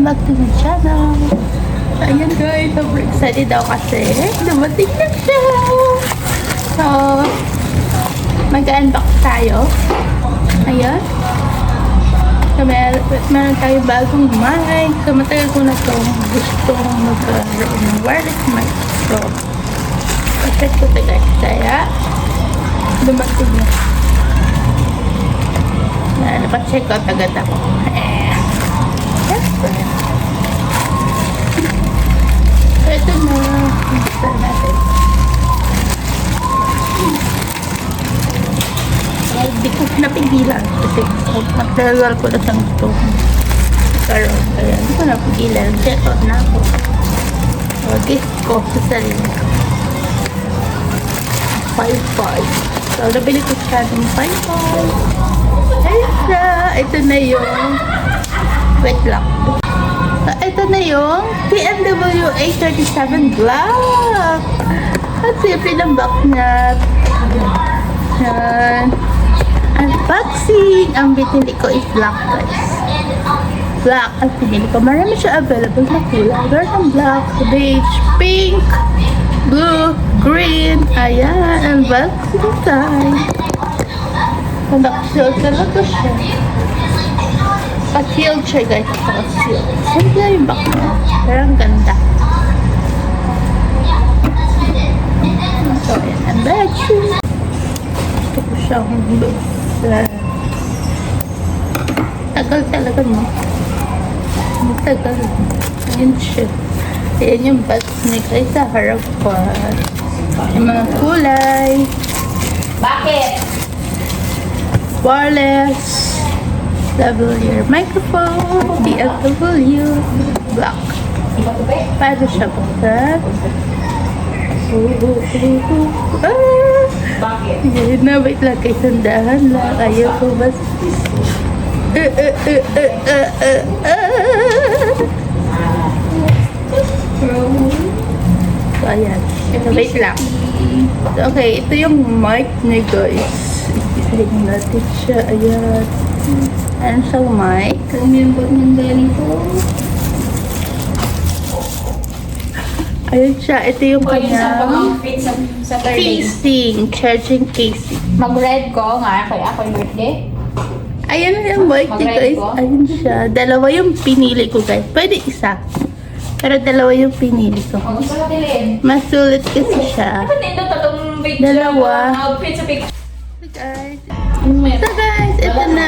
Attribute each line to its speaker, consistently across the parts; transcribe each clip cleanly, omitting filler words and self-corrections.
Speaker 1: welcome back to my channel. Ayan guys, super excited daw kasi dumating na siya. So, mag-unbox tayo. Ayan. So, meron tayong bagong mic. So, matagal ko na itong gustong magkaroon ng wireless mic. So, check ko ito guys. Kaya, dumating na. Napacheck out agad ako. So, ito na. Ito natin. Hindi ko napigilan. Kasi magdalawal ko na sa gusto. Karoon. Kaya hindi ko napigilan. Check out na ako. So, gift ko sa sarili ko. 5-5. So, nabili ko siya ng 5-5. Ayun siya. Ito na yung wait lang. So, ito na yung BMW A37 Black. At simple ng box niya. Yan. Unboxing. Ang binili ko is black guys. Black. At binili ko. Marami siya available na kulay. Meron black, beige, pink, blue, green. Ayan. Unboxing time. Naka-shield talaga siya. Pa-shield siya guys. Pa-shield. Simple yung back niya. Pero ang ganda. So, ayan. Unboxing. Gusto ko siyang buksan. Tagal talaga mo. Tagal. Ayan siya. Ayan yung box niya guys sa harapan. Yung mga kulay.
Speaker 2: Bakit?
Speaker 1: Wireless lavalier microphone, BMW black. Paano siya buksan?
Speaker 2: Bakit?
Speaker 1: Yan na, wait lang kay sandahan lang. Ayaw ko mas... So, ayan. So, wait lang. So, okay, ito yung mic niya guys. Isahin natin siya. Ayan. Ayan siyang mic.
Speaker 2: Kamimbot ng ganito.
Speaker 1: Ayan siya. Ito yung
Speaker 2: Sa
Speaker 1: kanyang
Speaker 2: pag-outfit sa birthday.
Speaker 1: casing. Charging casing.
Speaker 2: Mag-red ko nga, kaya ako yung birthday.
Speaker 1: Ayan na yung mic niya guys. Ayan siya. Dalawa yung pinili ko guys. Pwede isa. Pero dalawa yung pinili ko.
Speaker 2: Kung gusto ko tilin.
Speaker 1: Masulit kasi siya.
Speaker 2: Ano nito tatong picture?
Speaker 1: Dalawa.
Speaker 2: Outfit sa picture.
Speaker 1: So guys, ito na.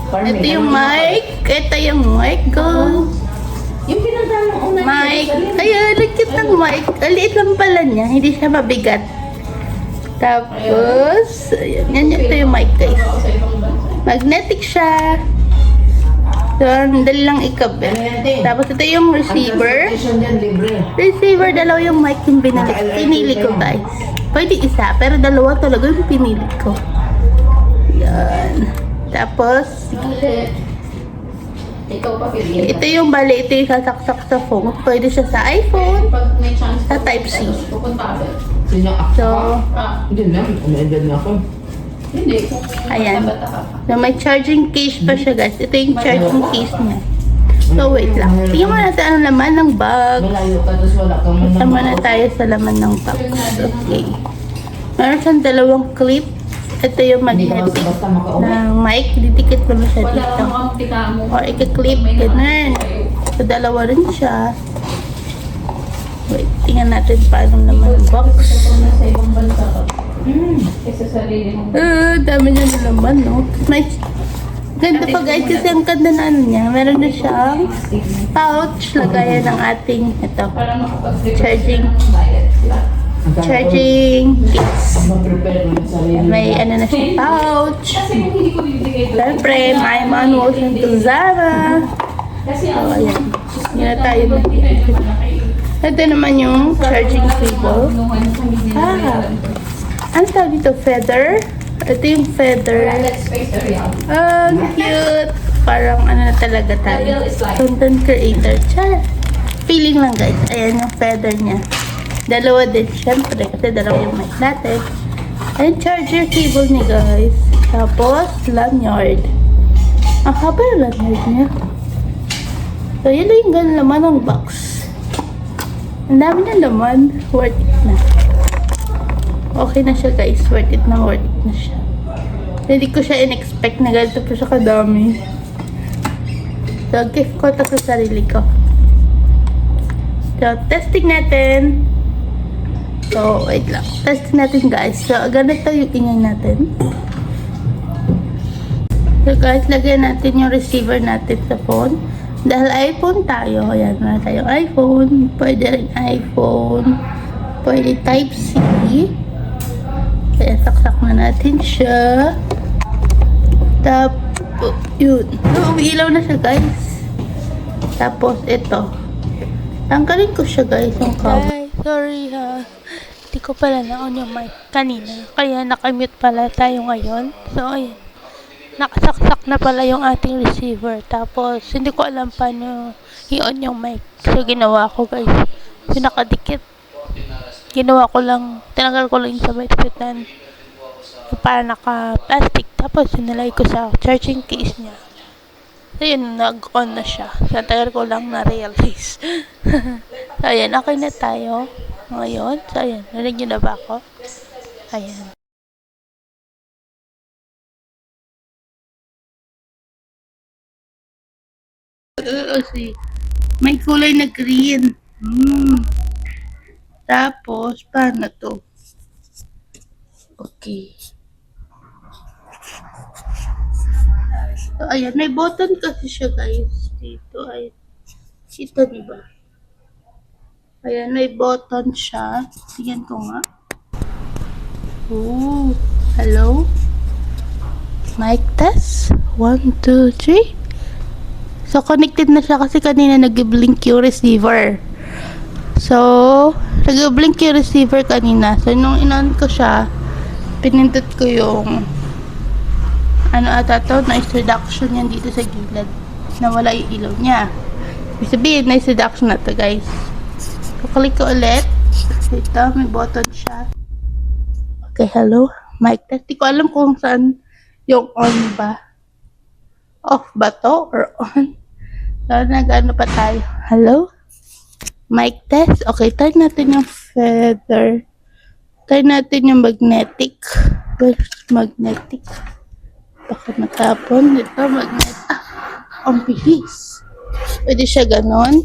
Speaker 1: Ito yung mic. Ito yung mic ko.
Speaker 2: Yung pinagdaan ng una.
Speaker 1: Mic. Ayun, nagkit ng mic. Aliit lang pala niya. Hindi siya mabigat. Tapos, ayan. Yan, ito yung mic guys. Magnetic siya. So, dali lang ikabit. Tapos, ito yung receiver. Receiver, dalawa yung mic yung pinili ko guys. Pwede isa, pero dalawa talaga yung pinili ko. Yan. Tapos,
Speaker 2: Ikaw pa pili.
Speaker 1: ito yung bali, ito yung sasaksak sa phone. Pwede siya sa iPhone,
Speaker 2: Pag may chance
Speaker 1: sa Type-C.
Speaker 2: pupunta agad.
Speaker 1: So,
Speaker 3: Hindi na, umiedad na ako.
Speaker 2: Hindi.
Speaker 1: ayan.
Speaker 2: Bata ka pa.
Speaker 1: So, may charging case pa siya guys. Ito yung charging case niya. So, wait lang. Tingnan mo natin ang laman ng bag.
Speaker 3: Malayo ka, tapos wala kang
Speaker 1: Tama na tayo sa laman ng box. Okay. Meron siyang dalawang clip. Ito yung
Speaker 3: Hindi ka
Speaker 1: magnetic
Speaker 3: basta makauwi.
Speaker 1: ng mic. Didikit mo na siya
Speaker 2: Wala
Speaker 1: dito.
Speaker 2: kang tika mo.
Speaker 1: Or ika-clip. Ganun. So, dalawa rin siya. Wait. Tingnan natin paano naman ang box.
Speaker 2: Sa ibang bansa ka. Kaysa sa sarili mo.
Speaker 1: Dami niya na naman, no? May... Ganda pa guys kasi ang ganda na ano niya. Meron na siyang pouch. Lagayan ng ating ito.
Speaker 2: Para makapag-trip.
Speaker 1: Charging.
Speaker 2: Diba?
Speaker 1: Charging case.
Speaker 3: Ma-prepare mo yung sarili.
Speaker 1: May ano na siyang pouch.
Speaker 2: Kasi kung hindi ko bibigay doon.
Speaker 1: Siyempre, may manual ng Tuzara.
Speaker 2: Kasi
Speaker 1: So, ayan. Hindi na tayo ito naman yung charging cable. Ano tawag dito? Feather? Ito yung feather. Cute. Parang ano na talaga tayo. Content creator. Char. Feeling lang guys. Ayan yung feather niya. Dalawa din syempre. Kasi dalawa yung mic natin. Ayan charger cable niya guys. Tapos lanyard. Ang haba yung lanyard niya. So, yun lang yung ganun laman ng box. Ang dami na laman. Worth it na. Okay na siya guys. Worth it na siya. Hindi ko siya in-expect na ganito po siya kadami. So, gift ko ito sa sarili ko. So, testing natin. So, wait lang. Testing natin guys. So, ganito yung ingay natin. So guys, lagyan natin yung receiver natin sa phone. Dahil iPhone tayo. Ayan, meron tayong iPhone. Pwede rin iPhone. Pwede Type-C. Kaya saksak na natin siya. Tapos, yun. So, umiilaw na siya guys. Tapos, ito. Tanggalin ko siya guys, yung cover. Ay, sorry ha. Hindi ko pala na-on yung mic kanina. Kaya nakamute pala tayo ngayon. So, ayan. Nakasaksak na pala yung ating receiver. Tapos, hindi ko alam paano i-on yung mic. So, ginawa ko guys. Yung nakadikit. Ginawa ko lang, tinanggal ko lang yung sa bait-bitan. Para naka-plastic. Tapos, sinalay ko sa charging case niya. So, yun, nag-on na siya. Sa tagal ko lang na-realize. So, ayan, okay na tayo. Ngayon. So, ayan, narinig nyo na ba ako? Ayan. See, may kulay na green. Tapos, paano to? Okay. So, ayan. May button kasi siya, guys. Dito ay... Ito, diba? Ayan, may button siya. Tingnan ko nga. Oh, hello? Mic test? 1, 2, 3. So, connected na siya kasi kanina nag-blink yung receiver. So, nag-blink yung receiver kanina. So, nung inon ko siya, pinindot ko yung ano ata to, noise reduction yan dito sa gilid. Nawala yung ilaw niya. Ibig sabihin, noise reduction na to guys. So, click ko ulit. Ito, may button siya. Okay, hello? Mic test. Di ko alam kung saan yung on ba. Off ba to or on? So, nag-ano pa tayo? Hello? Mic test? Okay, try natin yung feather. Try natin yung magnetic. Where's magnetic? Baka matapon. Ito, magnet. Ang bilis. Pwede siya ganon.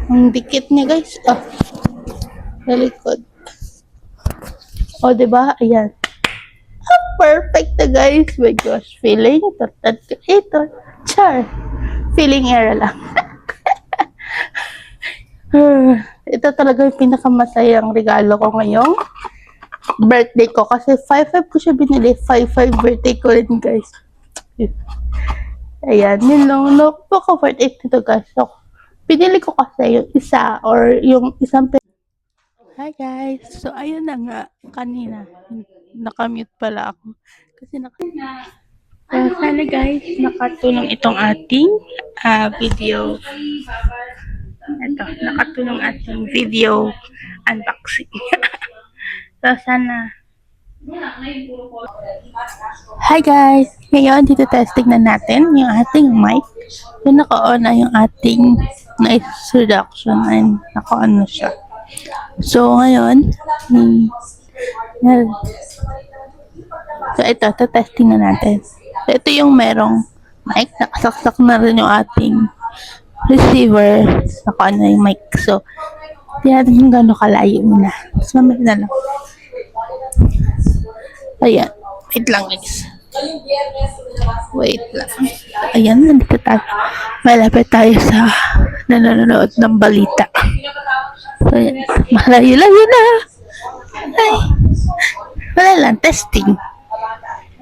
Speaker 1: Ang dikit niya, guys. Sa likod. O, diba? Ayan. Perfect na, guys. My gosh. Feeling. Ito. Char. Feeling error lang. Ito talaga yung pinakamasayang regalo ko ngayong birthday ko. Kasi 5-5 ko siya binili. 5-5 birthday ko rin, guys. Ayan. Yun lang. Baka worth it nito, guys. So, pinili ko kasi yung isa or yung isang Hi, guys. So, ayun na nga. Kanina. Nakamute pala ako. Kasi sana, guys, nakatulong itong ating video. Ito, nakatulong ating video unboxing. So, sana. Hi guys! Ngayon, dito testing na natin yung ating mic. Yung naka-on na yung ating noise reduction and naka-on na siya. So, ngayon, so, ito, testing na natin. So, ito yung merong mic. Nakasaksak na rin yung ating receiver. Naka-on na yung mic. So, tingnan natin kung gano'n kalayo muna. Tapos mamaya na lang. Ayan. Wait lang, guys. Wait lang. Ayan, nandito tayo. Malapit tayo sa nanonood ng balita. So, ayan. Malayo-layo na. Ay. Wala lang. Testing.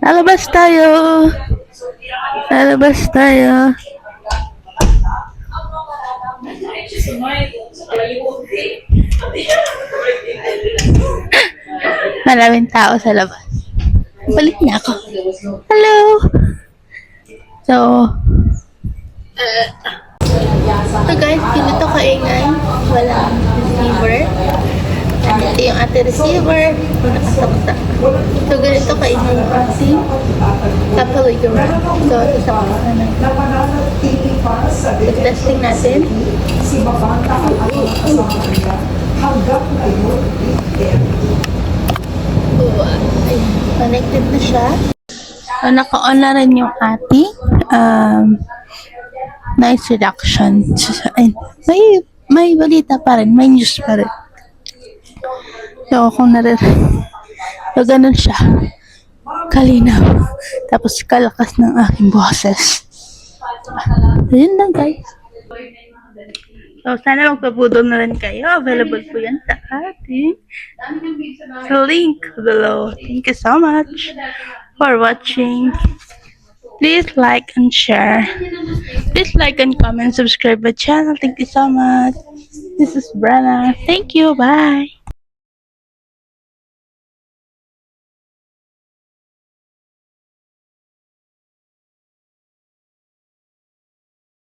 Speaker 1: Lalabas tayo. Lalabas tayo. Maraming tao sa labas. Balik na ako. Hello! So guys, ganito kaingay. Walang receiver. yung ating receiver. Nakasaksak. So, ganito kainin yung ating kapaligaran. So, sasaksak na natin. Testing natin. Ayun, connected na siya. So, naka-on na rin yung ating noise reduction. So, ayun, may balita pa rin, may news pa rin. So, kung so, ganun siya. Kalinaw. Tapos, kalakas ng aking boses. Ayun lang, guys. So, sana magpabudol na rin kayo. Available po yan sa ating link below. Thank you so much for watching. Please like and share. Please like and comment, subscribe my channel. Thank you so much. This is Brenna. Thank you. Bye.